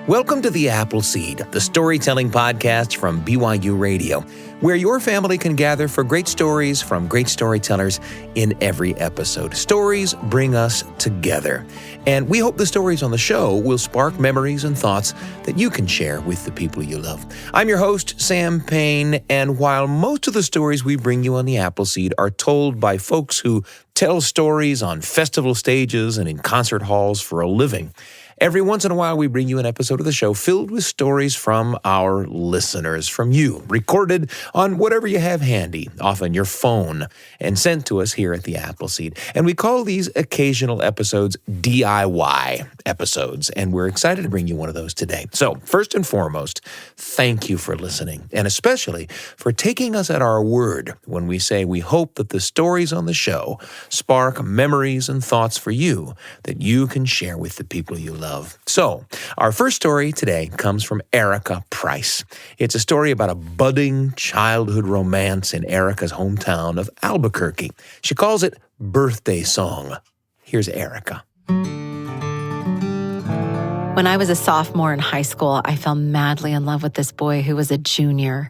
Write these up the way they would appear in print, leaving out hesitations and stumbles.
Welcome to The Appleseed, the storytelling podcast from BYU Radio, where your family can gather for great stories from great storytellers in every episode. Stories bring us together, and we hope the stories on the show will spark memories and thoughts that you can share with the people you love. I'm your host, Sam Payne, and while most of the stories we bring you on The Appleseed are told by folks who tell stories on festival stages and in concert halls for a living, every once in a while, we bring you an episode of the show filled with stories from our listeners, from you, recorded on whatever you have handy, often your phone, and sent to us here at the Appleseed. And we call these occasional episodes DIY episodes, and we're excited to bring you one of those today. So, first and foremost, thank you for listening, and especially for taking us at our word when we say we hope that the stories on the show spark memories and thoughts for you that you can share with the people you love. So, our first story today comes from Erika Price. It's a story about a budding childhood romance in Erika's hometown of Albuquerque. She calls it Birthday Song. Here's Erika. When I was a sophomore in high school, I fell madly in love with this boy who was a junior.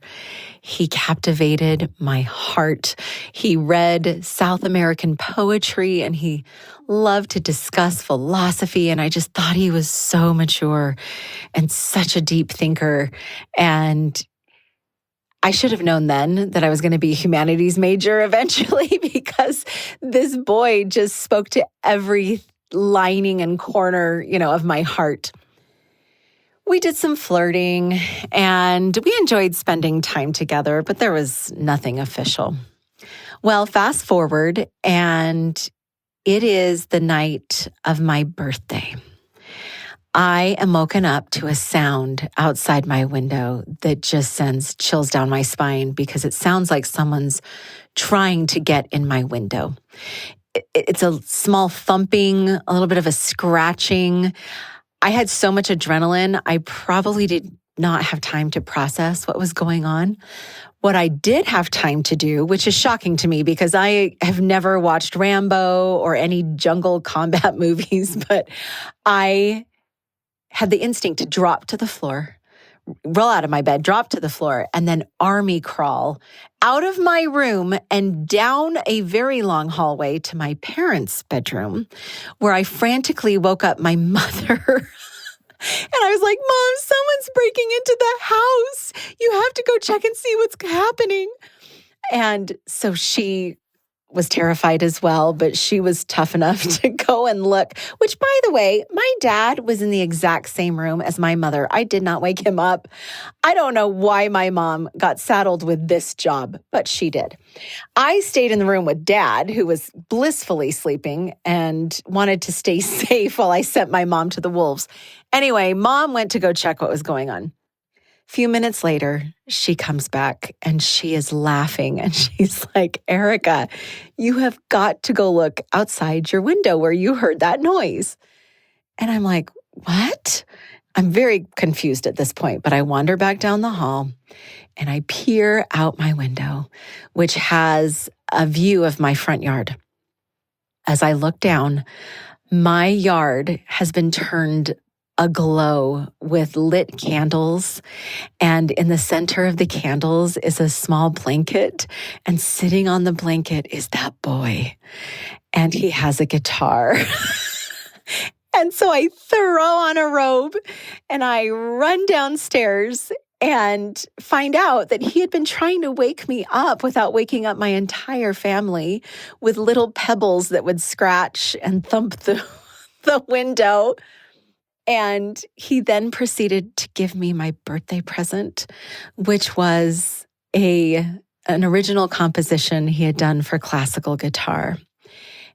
He captivated my heart. He read South American poetry and he loved to discuss philosophy. And I just thought he was so mature and such a deep thinker. And I should have known then that I was going to be a humanities major eventually because this boy just spoke to every lining and corner, of my heart. We did some flirting and we enjoyed spending time together, but there was nothing official. Well, fast forward, and it is the night of my birthday. I am woken up to a sound outside my window that just sends chills down my spine because it sounds like someone's trying to get in my window. It's a small thumping, a little bit of a scratching. I had so much adrenaline, I probably did not have time to process what was going on. What I did have time to do, which is shocking to me because I have never watched Rambo or any jungle combat movies, but I had the instinct to drop to the floor, roll out of my bed, drop to the floor, and then army crawl out of my room and down a very long hallway to my parents' bedroom, where I frantically woke up my mother. And I was like, Mom, someone's breaking into the house. You have to go check and see what's happening. And so she was terrified as well, but she was tough enough to go and look, which, by the way, my dad was in the exact same room as my mother. I did not wake him up. I don't know why my mom got saddled with this job, but she did. I stayed in the room with Dad, who was blissfully sleeping and wanted to stay safe while I sent my mom to the wolves. Anyway, Mom went to go check what was going on. Few minutes later, she comes back and she is laughing and she's like, Erika, you have got to go look outside your window where you heard that noise. And I'm like, what? I'm very confused at this point, but I wander back down the hall and I peer out my window, which has a view of my front yard. As I look down, my yard has been turned aglow with lit candles, and in the center of the candles is a small blanket, and sitting on the blanket is that boy, and he has a guitar. And so I throw on a robe and I run downstairs and find out that he had been trying to wake me up without waking up my entire family with little pebbles that would scratch and thump the window. And he then proceeded to give me my birthday present, which was an original composition he had done for classical guitar.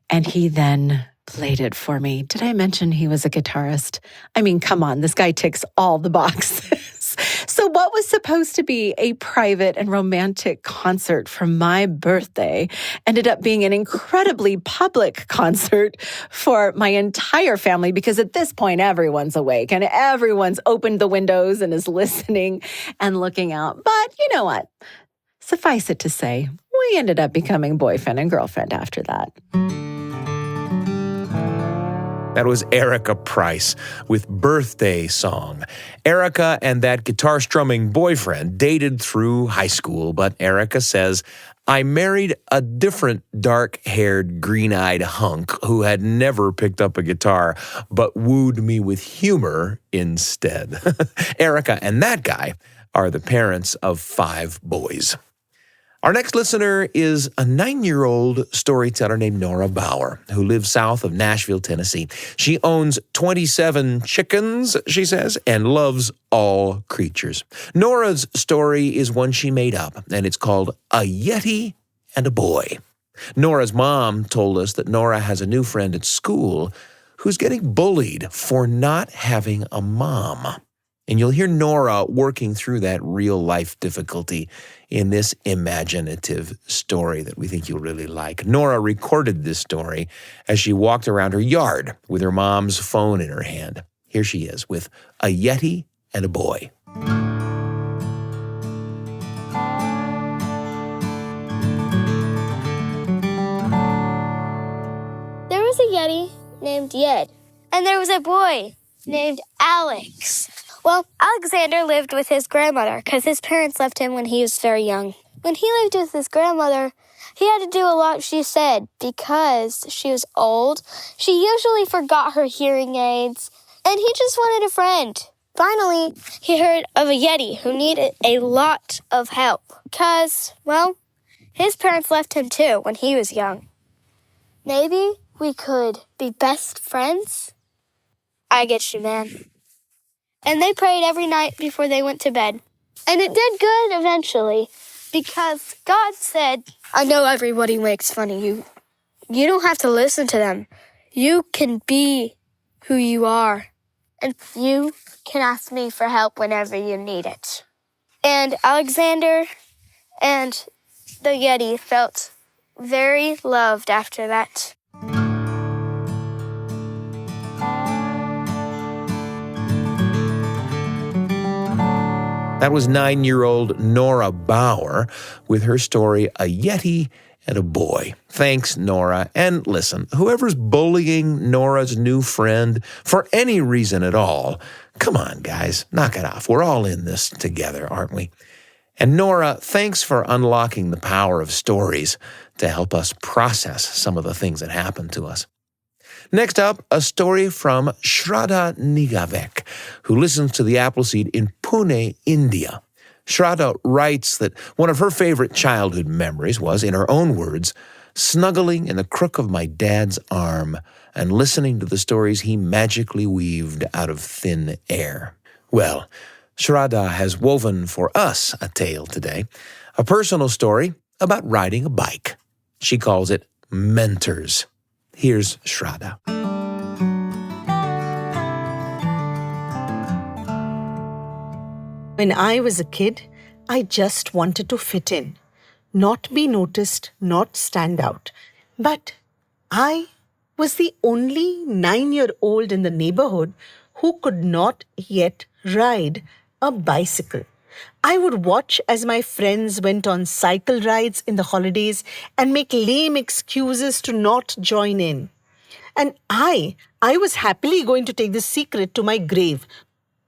And he then played it for me. Did I mention he was a guitarist? I mean, come on, this guy ticks all the boxes. So what was supposed to be a private and romantic concert for my birthday ended up being an incredibly public concert for my entire family, because at this point, everyone's awake and everyone's opened the windows and is listening and looking out. But you know what? Suffice it to say, we ended up becoming boyfriend and girlfriend after that. That was Erika Price with Birthday Song. Erika and that guitar-strumming boyfriend dated through high school, but Erika says, I married a different dark-haired, green-eyed hunk who had never picked up a guitar, but wooed me with humor instead. Erika and that guy are the parents of 5 boys. Our next listener is a 9-year-old storyteller named Norah Bauer, who lives south of Nashville, Tennessee. She owns 27 chickens, she says, and loves all creatures. Norah's story is one she made up, and it's called A Yeti and a Boy. Norah's mom told us that Norah has a new friend at school who's getting bullied for not having a mom. And you'll hear Norah working through that real-life difficulty in this imaginative story that we think you'll really like. Norah recorded this story as she walked around her yard with her mom's phone in her hand. Here she is with A Yeti and a Boy. There was a Yeti named Yed, and there was a boy named Alex. Well, Alexander lived with his grandmother because his parents left him when he was very young. When he lived with his grandmother, he had to do a lot she said because she was old. She usually forgot her hearing aids, and he just wanted a friend. Finally, he heard of a Yeti who needed a lot of help because, well, his parents left him too when he was young. Maybe we could be best friends? I get you, man. And they prayed every night before they went to bed. And it did good eventually, because God said, I know everybody makes fun of you. You don't have to listen to them. You can be who you are. And you can ask me for help whenever you need it. And Alexander and the Yeti felt very loved after that. That was 9-year-old Norah Bauer with her story, A Yeti and a Boy. Thanks, Norah. And listen, whoever's bullying Norah's new friend for any reason at all, come on, guys, knock it off. We're all in this together, aren't we? And Norah, thanks for unlocking the power of stories to help us process some of the things that happen to us. Next up, a story from Shraddha Nigavekar, who listens to the Appleseed in Pune, India. Shraddha writes that one of her favorite childhood memories was, in her own words, snuggling in the crook of my dad's arm and listening to the stories he magically weaved out of thin air. Well, Shraddha has woven for us a tale today, a personal story about riding a bike. She calls it Mentors. Here's Shraddha. When I was a kid, I just wanted to fit in, not be noticed, not stand out. But I was the only 9-year-old in the neighborhood who could not yet ride a bicycle. I would watch as my friends went on cycle rides in the holidays and make lame excuses to not join in. And I was happily going to take this secret to my grave.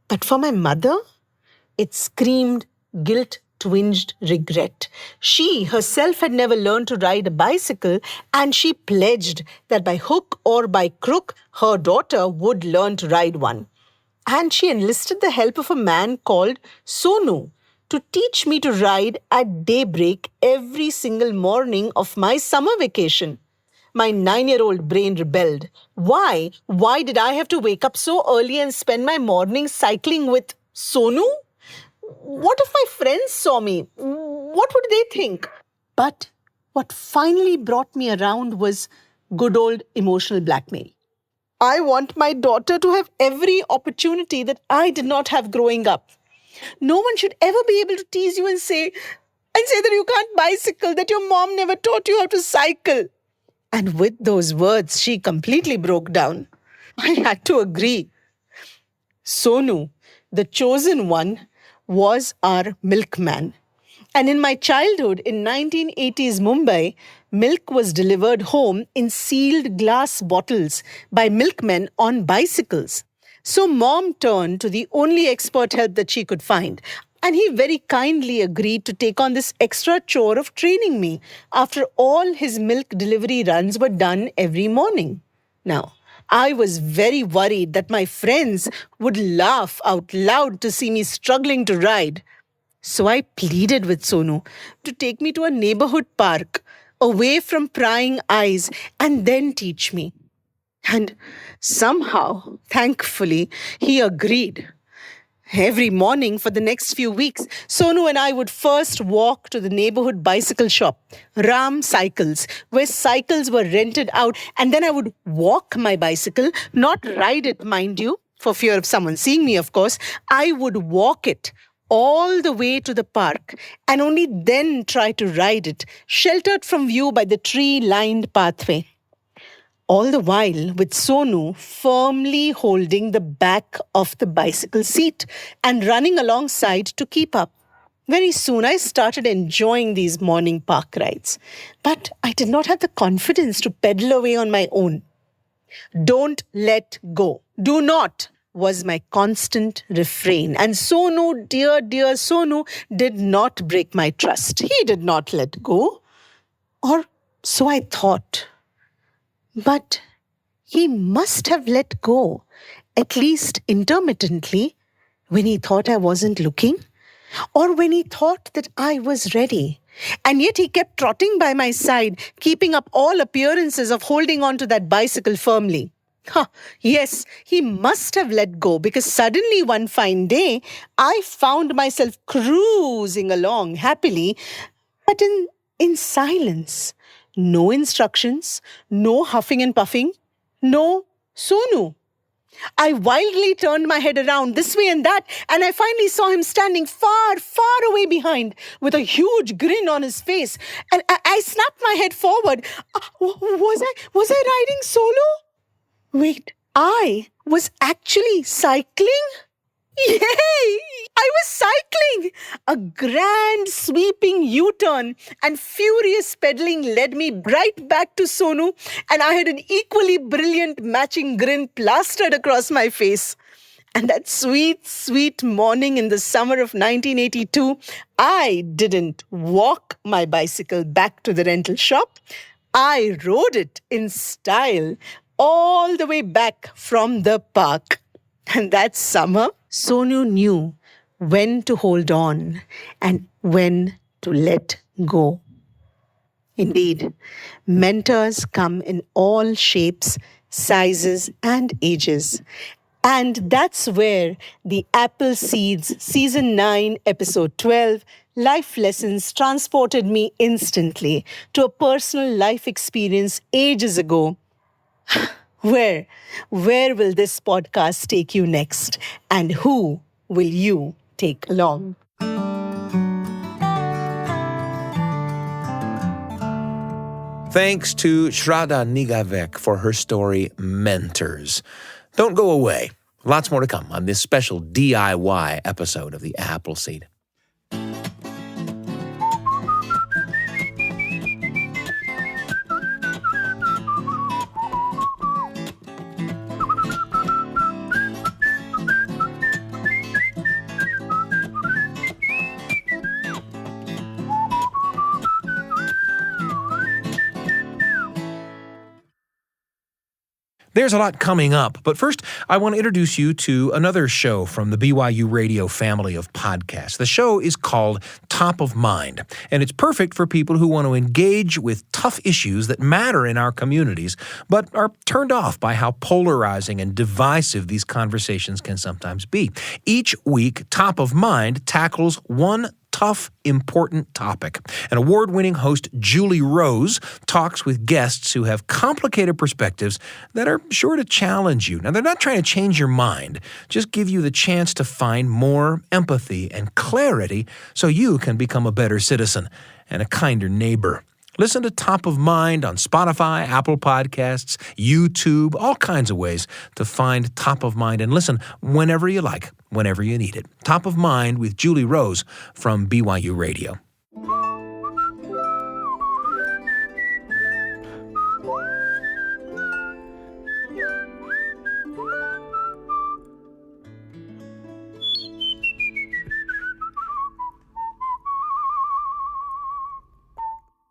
But for my mother, it screamed guilt-twinged regret. She herself had never learned to ride a bicycle, and she pledged that by hook or by crook, her daughter would learn to ride one. And she enlisted the help of a man called Sonu to teach me to ride at daybreak every single morning of my summer vacation. My 9-year-old brain rebelled. Why? Why did I have to wake up so early and spend my morning cycling with Sonu? What if my friends saw me? What would they think? But what finally brought me around was good old emotional blackmail. I want my daughter to have every opportunity that I did not have growing up. No one should ever be able to tease you and say that you can't bicycle, that your mom never taught you how to cycle. And with those words, she completely broke down. I had to agree. Sonu, the chosen one, was our milkman. And in my childhood, in 1980s Mumbai, milk was delivered home in sealed glass bottles by milkmen on bicycles. So Mom turned to the only expert help that she could find, and he very kindly agreed to take on this extra chore of training me after all his milk delivery runs were done every morning. Now, I was very worried that my friends would laugh out loud to see me struggling to ride. So I pleaded with Sonu to take me to a neighborhood park, away from prying eyes, and then teach me. And somehow, thankfully, he agreed. Every morning for the next few weeks, Sonu and I would first walk to the neighborhood bicycle shop, Ram Cycles, where cycles were rented out, and then I would walk my bicycle, not ride it, mind you, for fear of someone seeing me, of course. I would walk it all the way to the park and only then try to ride it, sheltered from view by the tree-lined pathway. All the while with Sonu firmly holding the back of the bicycle seat and running alongside to keep up. Very soon I started enjoying these morning park rides, but I did not have the confidence to pedal away on my own. Don't let go. Do not was my constant refrain. And Sonu, dear Sonu, did not break my trust. He did not let go. Or so I thought. But he must have let go, at least intermittently, when he thought I wasn't looking, or when he thought that I was ready. And yet he kept trotting by my side, keeping up all appearances of holding on to that bicycle firmly. Yes, he must have let go, because suddenly one fine day, I found myself cruising along happily, but in silence. No instructions, no huffing and puffing, no Sonu. I wildly turned my head around this way and that, and I finally saw him standing far, far away behind with a huge grin on his face. And I snapped my head forward. Was I riding solo? Wait, I was actually cycling? Yay! I was cycling! A grand sweeping U-turn and furious pedaling led me right back to Sonu, and I had an equally brilliant matching grin plastered across my face. And that sweet, sweet morning in the summer of 1982, I didn't walk my bicycle back to the rental shop. I rode it in style all the way back from the park. And that summer, Sonu knew when to hold on and when to let go. Indeed, mentors come in all shapes, sizes, and ages. And that's where the Apple Seeds Season 9, Episode 12, Life Lessons transported me instantly to a personal life experience ages ago. Where will this podcast take you next? And who will you take along? Thanks to Shraddha Nigavekar for her story, Mentors. Don't go away. Lots more to come on this special DIY episode of the Appleseed. There's a lot coming up, but first, I want to introduce you to another show from the BYU Radio family of podcasts. The show is called Top of Mind, and it's perfect for people who want to engage with tough issues that matter in our communities, but are turned off by how polarizing and divisive these conversations can sometimes be. Each week, Top of Mind tackles one tough, important topic. And award-winning host Julie Rose talks with guests who have complicated perspectives that are sure to challenge you. Now, they're not trying to change your mind, just give you the chance to find more empathy and clarity so you can become a better citizen and a kinder neighbor. Listen to Top of Mind on Spotify, Apple Podcasts, YouTube, all kinds of ways to find Top of Mind and listen whenever you like, whenever you need it. Top of Mind with Julie Rose from BYU Radio.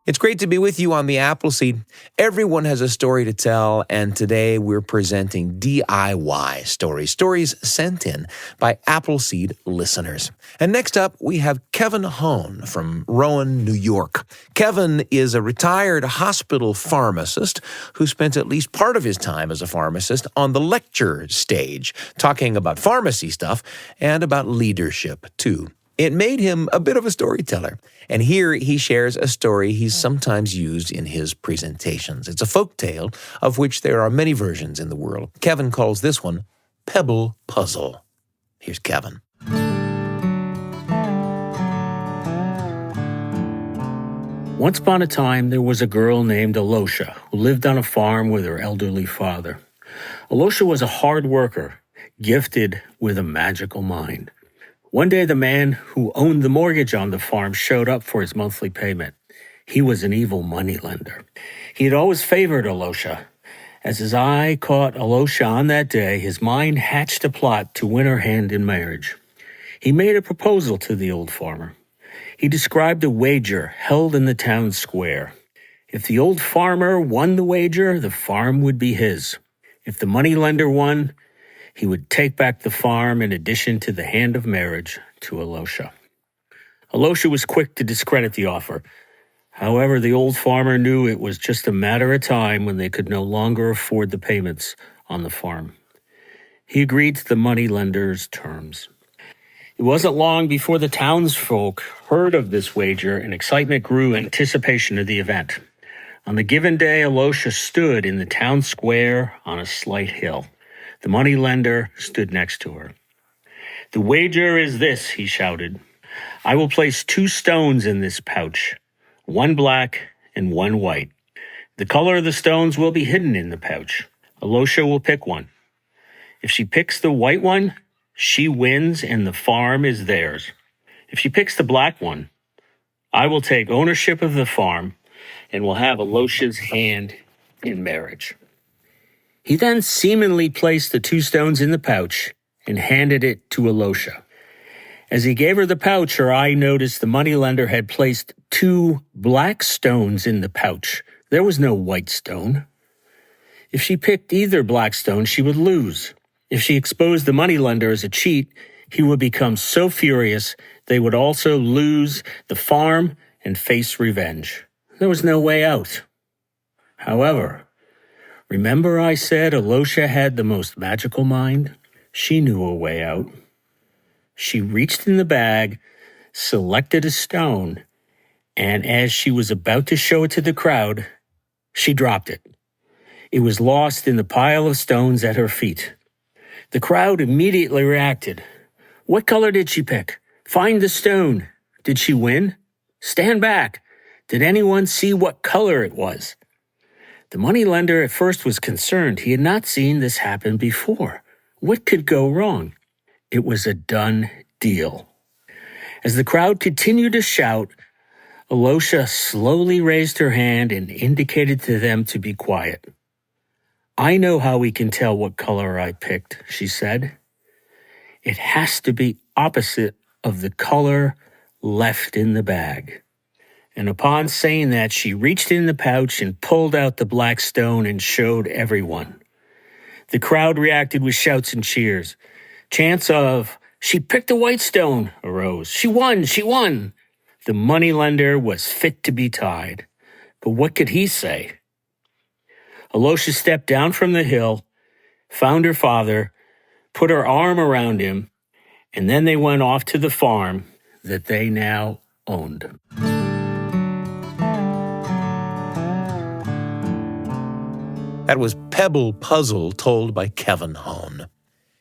It's great to be with you on the Appleseed. Everyone has a story to tell, and today we're presenting DIY stories sent in by Appleseed listeners. And next up, we have Kevin Hoehn from Rowan, New York. Kevin is a retired hospital pharmacist who spent at least part of his time as a pharmacist on the lecture stage, talking about pharmacy stuff and about leadership, too. It made him a bit of a storyteller, and here he shares a story he's sometimes used in his presentations. It's a folktale of which there are many versions in the world. Kevin calls this one Pebble Puzzle. Here's Kevin. Once upon a time, there was a girl named Alosha who lived on a farm with her elderly father. Alosha was a hard worker, gifted with a magical mind. One day, the man who owned the mortgage on the farm showed up for his monthly payment. He was an evil moneylender. He had always favored Alosha. As his eye caught Alosha on that day, his mind hatched a plot to win her hand in marriage. He made a proposal to the old farmer. He described a wager held in the town square. If the old farmer won the wager, the farm would be his. If the moneylender won, he would take back the farm in addition to the hand of marriage to Alosha. Alosha was quick to discredit the offer. However, the old farmer knew it was just a matter of time when they could no longer afford the payments on the farm. He agreed to the moneylender's terms. It wasn't long before the townsfolk heard of this wager, and excitement grew in anticipation of the event. On the given day, Alosha stood in the town square on a slight hill. The moneylender stood next to her. "The wager is this," he shouted. "I will place 2 stones in this pouch, one black and one white. The color of the stones will be hidden in the pouch. Alosha will pick one. If she picks the white one, she wins and the farm is theirs. If she picks the black one, I will take ownership of the farm and will have Alosha's hand in marriage." He then seemingly placed the 2 stones in the pouch and handed it to Alosha. As he gave her the pouch, her eye noticed the moneylender had placed 2 black stones in the pouch. There was no white stone. If she picked either black stone, she would lose. If she exposed the moneylender as a cheat, he would become so furious they would also lose the farm and face revenge. There was no way out. However, remember I said Alosha had the most magical mind? She knew a way out. She reached in the bag, selected a stone, and as she was about to show it to the crowd, she dropped it. It was lost in the pile of stones at her feet. The crowd immediately reacted. What color did she pick? Find the stone. Did she win? Stand back. Did anyone see what color it was? The moneylender at first was concerned. He had not seen this happen before. What could go wrong? It was a done deal. As the crowd continued to shout, Alosha slowly raised her hand and indicated to them to be quiet. "I know how we can tell what color I picked," she said. "It has to be opposite of the color left in the bag." And upon saying that, she reached in the pouch and pulled out the black stone and showed everyone. The crowd reacted with shouts and cheers. Chants of, "She picked the white stone," arose. "She won! She won!" The moneylender was fit to be tied. But what could he say? Alosha stepped down from the hill, found her father, put her arm around him, and then they went off to the farm that they now owned. That was Pebble Puzzle, told by Kevin Hoehn.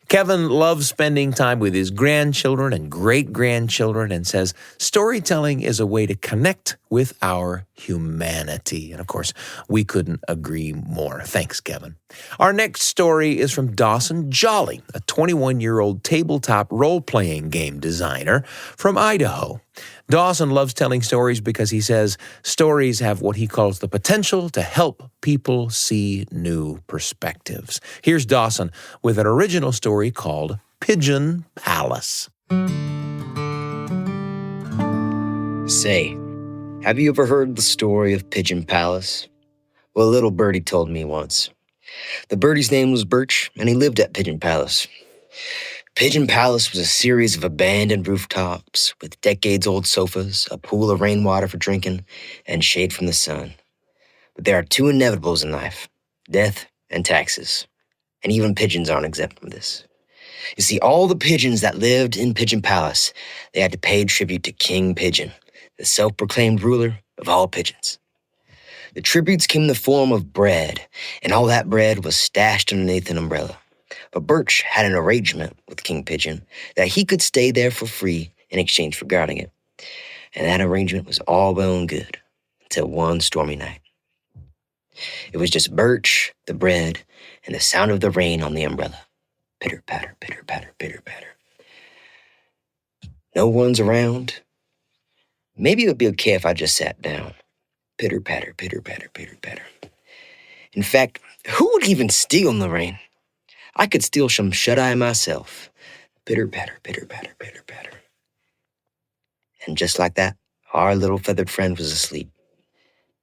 Kevin loves spending time with his grandchildren and great-grandchildren and says storytelling is a way to connect with our humanity. And of course, we couldn't agree more. Thanks, Kevin. Our next story is from Dawson Jolley, a 21-year-old tabletop role-playing game designer from Idaho. Dawson loves telling stories because he says stories have what he calls the potential to help people see new perspectives. Here's Dawson with an original story called Pigeon Palace. Say, Have you ever heard the story of Pigeon Palace? Well, a little birdie told me once. The birdie's name was Birch, and he lived at Pigeon Palace. Pigeon Palace was a series of abandoned rooftops with decades-old sofas, a pool of rainwater for drinking, and shade from the sun. But there are two inevitables in life: death and taxes. And even pigeons aren't exempt from this. You see, all the pigeons that lived in Pigeon Palace, they had to pay tribute to King Pigeon, the self-proclaimed ruler of all pigeons. The tributes came in the form of bread, and all that bread was stashed underneath an umbrella. But Birch had an arrangement with King Pigeon that he could stay there for free in exchange for guarding it. And that arrangement was all well and good until one stormy night. It was just Birch, the bread, and the sound of the rain on the umbrella. Pitter-patter, pitter-patter, pitter-patter. No one's around. Maybe it would be okay if I just sat down. Pitter-patter, pitter-patter, pitter-patter. In fact, who would even steal in the rain? I could steal some shut-eye myself. Pitter-patter, pitter-patter, pitter-patter. And just like that, our little feathered friend was asleep.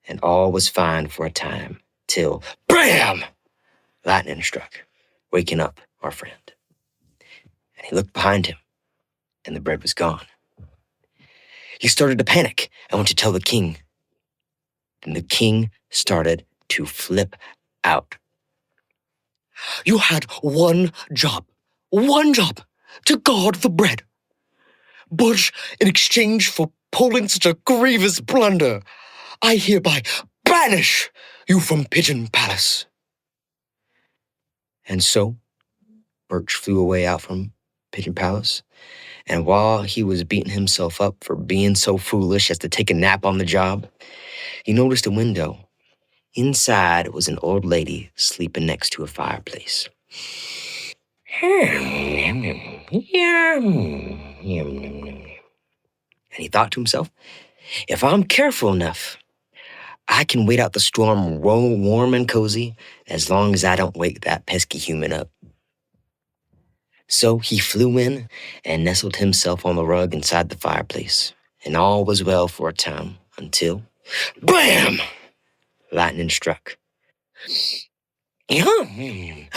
And all was fine for a time, till BAM! Lightning struck, waking up our friend. And he looked behind him, and the bread was gone. He started to panic and went to tell the king. Then the king started to flip out. You had one job, to guard the bread. But in exchange for pulling such a grievous blunder, I hereby banish you from Pigeon Palace. And so, Birch flew away out from Pigeon Palace, and while he was beating himself up for being so foolish as to take a nap on the job, he noticed a window. Inside was an old lady sleeping next to a fireplace. And he thought to himself, if I'm careful enough, I can wait out the storm warm and cozy as long as I don't wake that pesky human up. So he flew in and nestled himself on the rug inside the fireplace, and all was well for a time until, BAM! Lightning struck. Yeti!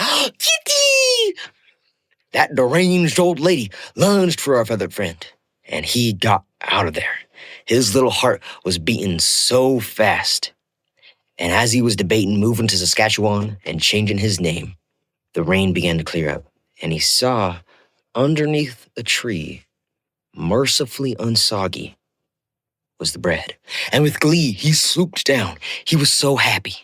That deranged old lady lunged for our feathered friend, and he got out of there. His little heart was beating so fast. And as he was debating moving to Saskatchewan and changing his name, the rain began to clear up, and he saw underneath a tree, mercifully unsoggy, was the bread. And with glee, he swooped down. He was so happy.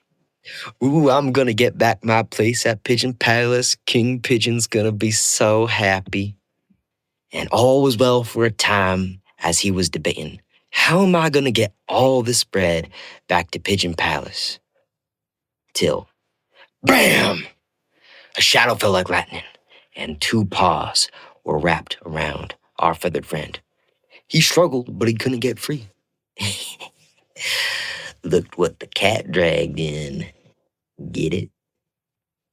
Ooh, I'm gonna get back my place at Pigeon Palace. King Pigeon's gonna be so happy. And all was well for a time as he was debating, how am I gonna get all this bread back to Pigeon Palace? Till, BAM! A shadow fell like lightning, and two paws were wrapped around our feathered friend. He struggled, but he couldn't get free. Looked what the cat dragged in. Get it?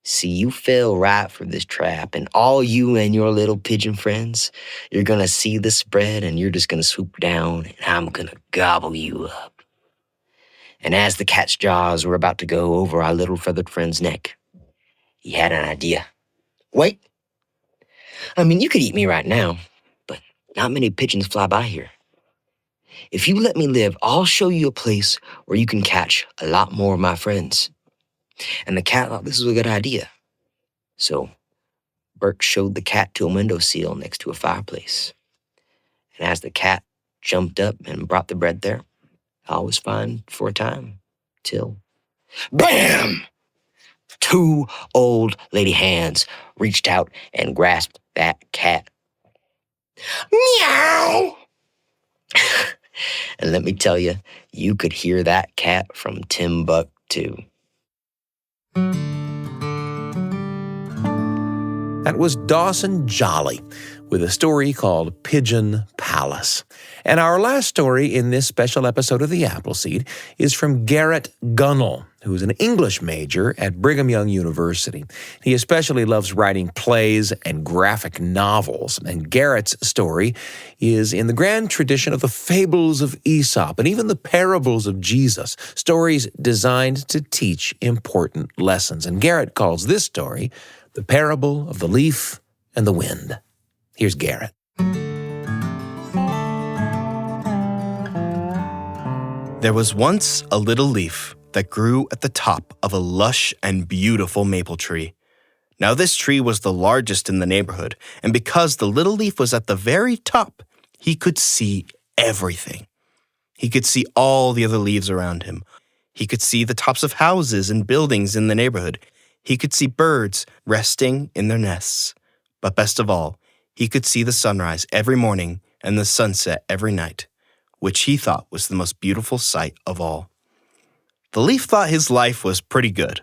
See, you fell right for this trap, and all you and your little pigeon friends, you're gonna see this bread, and you're just gonna swoop down, and I'm gonna gobble you up. And as the cat's jaws were about to go over our little feathered friend's neck, he had an idea. Wait. I mean, you could eat me right now, but not many pigeons fly by here. If you let me live, I'll show you a place where you can catch a lot more of my friends. And the cat thought this was a good idea. So Birch showed the cat to a windowsill next to a fireplace. And as the cat jumped up and brought the bread there, all was fine for a time, till, BAM! Two old lady hands reached out and grasped that cat. Meow! And let me tell you, you could hear that cat from Timbuktu. That was Dawson Jolley with a story called Pigeon Palace. Palace. And our last story in this special episode of The Appleseed is from Garrett Gunnell, who's an English major at Brigham Young University. He especially loves writing plays and graphic novels, and Garrett's story is in the grand tradition of the fables of Aesop and even the parables of Jesus, stories designed to teach important lessons. And Garrett calls this story The Parable of the Leaf and the Wind. Here's Garrett. There was once a little leaf that grew at the top of a lush and beautiful maple tree. Now this tree was the largest in the neighborhood, and because the little leaf was at the very top, he could see everything. He could see all the other leaves around him. He could see the tops of houses and buildings in the neighborhood. He could see birds resting in their nests. But best of all, he could see the sunrise every morning and the sunset every night, which he thought was the most beautiful sight of all. The leaf thought his life was pretty good,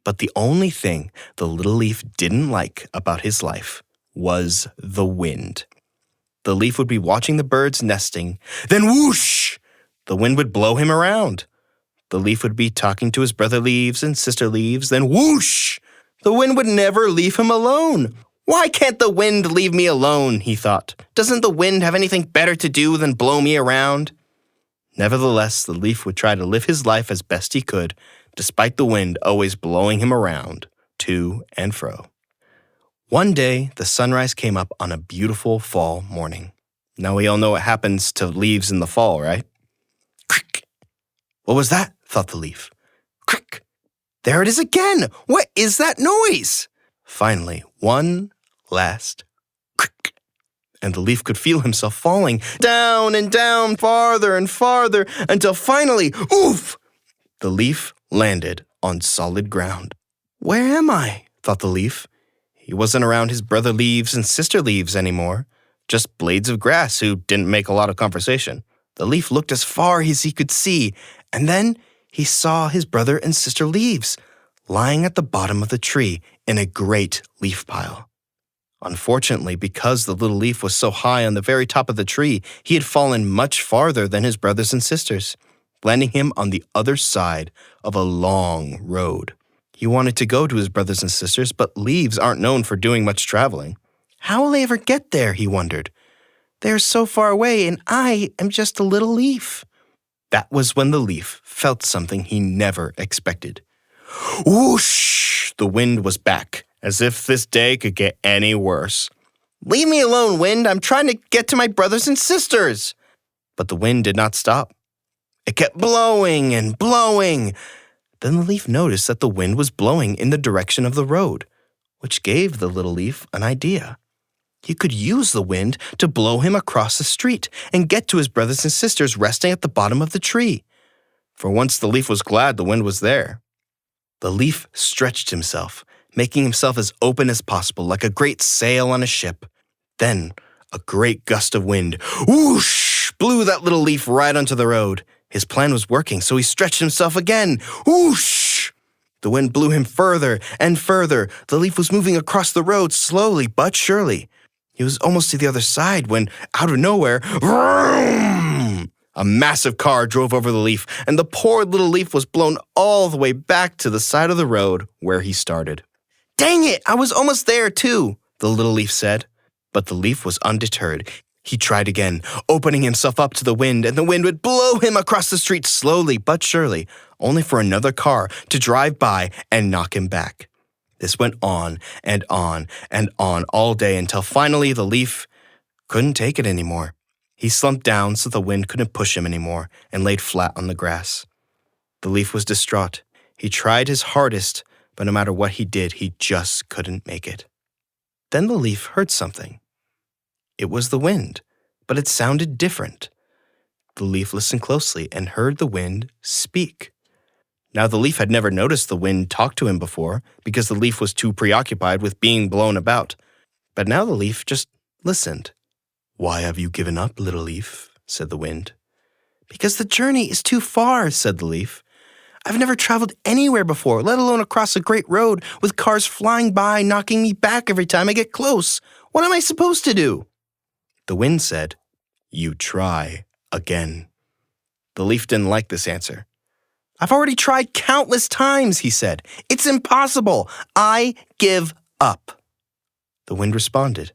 but the only thing the little leaf didn't like about his life was the wind. The leaf would be watching the birds nesting, then whoosh! The wind would blow him around. The leaf would be talking to his brother leaves and sister leaves, then whoosh! The wind would never leave him alone. Why can't the wind leave me alone, he thought. Doesn't the wind have anything better to do than blow me around? Nevertheless, the leaf would try to live his life as best he could, despite the wind always blowing him around, to and fro. One day, the sunrise came up on a beautiful fall morning. Now we all know what happens to leaves in the fall, right? Crick! What was that? Thought the leaf. Crick! There it is again! What is that noise? Finally, one last crick, and the leaf could feel himself falling down and down, farther and farther, until finally, oof! The leaf landed on solid ground. Where am I? Thought the leaf. He wasn't around his brother leaves and sister leaves anymore, just blades of grass who didn't make a lot of conversation. The leaf looked as far as he could see, and then he saw his brother and sister leaves lying at the bottom of the tree in a great leaf pile. Unfortunately, because the little leaf was so high on the very top of the tree, he had fallen much farther than his brothers and sisters, landing him on the other side of a long road. He wanted to go to his brothers and sisters, but leaves aren't known for doing much traveling. How will they ever get there, he wondered. They are so far away, and I am just a little leaf. That was when the leaf felt something he never expected. Whoosh! The wind was back, as if this day could get any worse. Leave me alone, wind. I'm trying to get to my brothers and sisters. But the wind did not stop. It kept blowing and blowing. Then the leaf noticed that the wind was blowing in the direction of the road, which gave the little leaf an idea. He could use the wind to blow him across the street and get to his brothers and sisters resting at the bottom of the tree. For once the leaf was glad the wind was there. The leaf stretched himself, making himself as open as possible, like a great sail on a ship. Then a great gust of wind, whoosh, blew that little leaf right onto the road. His plan was working, so he stretched himself again. Whoosh! The wind blew him further and further. The leaf was moving across the road slowly but surely. He was almost to the other side when, out of nowhere, vroom! A massive car drove over the leaf, and the poor little leaf was blown all the way back to the side of the road where he started. Dang it, I was almost there too, the little leaf said. But the leaf was undeterred. He tried again, opening himself up to the wind, and the wind would blow him across the street slowly but surely, only for another car to drive by and knock him back. This went on and on and on all day until finally the leaf couldn't take it anymore. He slumped down so the wind couldn't push him anymore and laid flat on the grass. The leaf was distraught. He tried his hardest, but no matter what he did, he just couldn't make it. Then the leaf heard something. It was the wind, but it sounded different. The leaf listened closely and heard the wind speak. Now the leaf had never noticed the wind talk to him before because the leaf was too preoccupied with being blown about. But now the leaf just listened. "Why have you given up, little leaf?" said the wind. "Because the journey is too far," said the leaf. "I've never traveled anywhere before, let alone across a great road with cars flying by, knocking me back every time I get close. What am I supposed to do?" The wind said, you try again." The leaf didn't like this answer. "I've already tried countless times," he said. "It's impossible. I give up." The wind responded,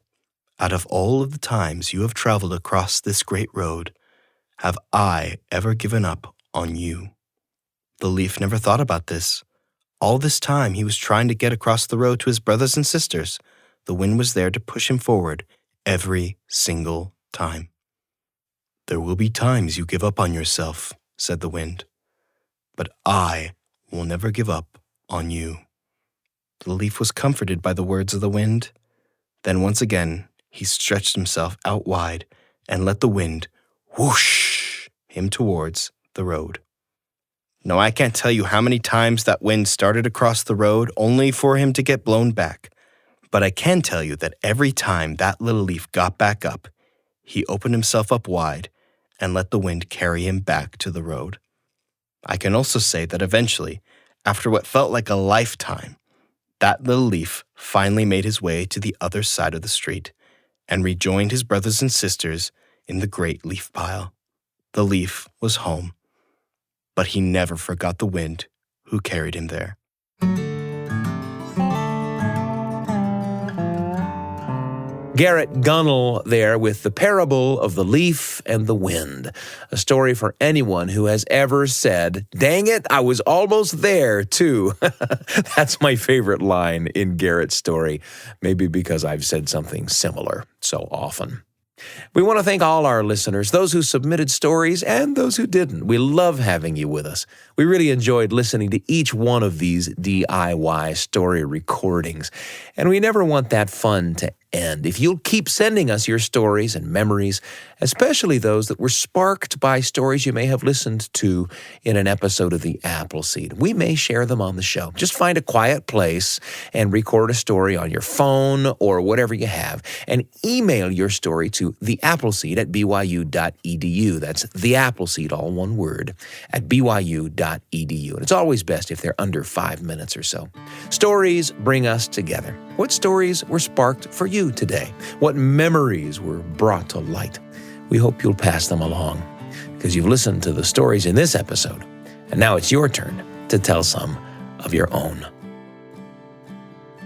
"Out of all of the times you have traveled across this great road, have I ever given up on you?" The leaf never thought about this. All this time he was trying to get across the road to his brothers and sisters. The wind was there to push him forward every single time. "There will be times you give up on yourself," said the wind, "but I will never give up on you." The leaf was comforted by the words of the wind. Then once again, he stretched himself out wide and let the wind whoosh him towards the road. Now, I can't tell you how many times that wind started across the road only for him to get blown back. But I can tell you that every time that little leaf got back up, he opened himself up wide and let the wind carry him back to the road. I can also say that eventually, after what felt like a lifetime, that little leaf finally made his way to the other side of the street and rejoined his brothers and sisters in the great leaf pile. The leaf was home, but he never forgot the wind who carried him there. Garrett Gunnell there with The Parable of the Leaf and the Wind, a story for anyone who has ever said, "Dang it, I was almost there too." That's my favorite line in Garrett's story, maybe because I've said something similar so often. We want to thank all our listeners, those who submitted stories and those who didn't. We love having you with us. We really enjoyed listening to each one of these DIY story recordings, and we never want that fun to end. If you'll keep sending us your stories and memories, especially those that were sparked by stories you may have listened to in an episode of The Appleseed, we may share them on the show. Just find a quiet place and record a story on your phone or whatever you have, and email your story to theappleseed@byu.edu. That's the Appleseed, all one word, at byu.edu. And it's always best if they're under 5 minutes or so. Stories bring us together. What stories were sparked for you today? What memories were brought to light? We hope you'll pass them along because you've listened to the stories in this episode, and now it's your turn to tell some of your own.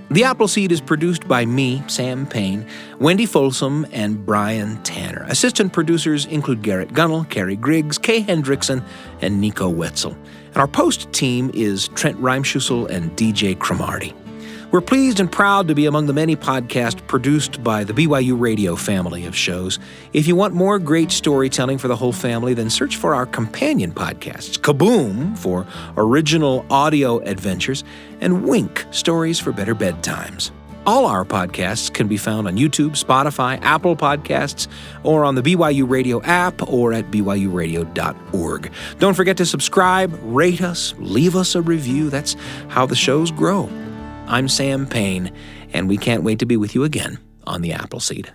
The Appleseed is produced by me, Sam Payne, Wendy Folsom, and Brian Tanner. Assistant producers include Garrett Gunnell, Carrie Griggs, Kay Hendrickson, and Nico Wetzel. And our post team is Trent Reimschussel and DJ Cromarty. We're pleased and proud to be among the many podcasts produced by the BYU Radio family of shows. If you want more great storytelling for the whole family, then search for our companion podcasts, Kaboom for original audio adventures, and Wink, stories for better bedtimes. All our podcasts can be found on YouTube, Spotify, Apple Podcasts, or on the BYU Radio app or at byuradio.org. Don't forget to subscribe, rate us, leave us a review. That's how the shows grow. I'm Sam Payne, and we can't wait to be with you again on The Appleseed.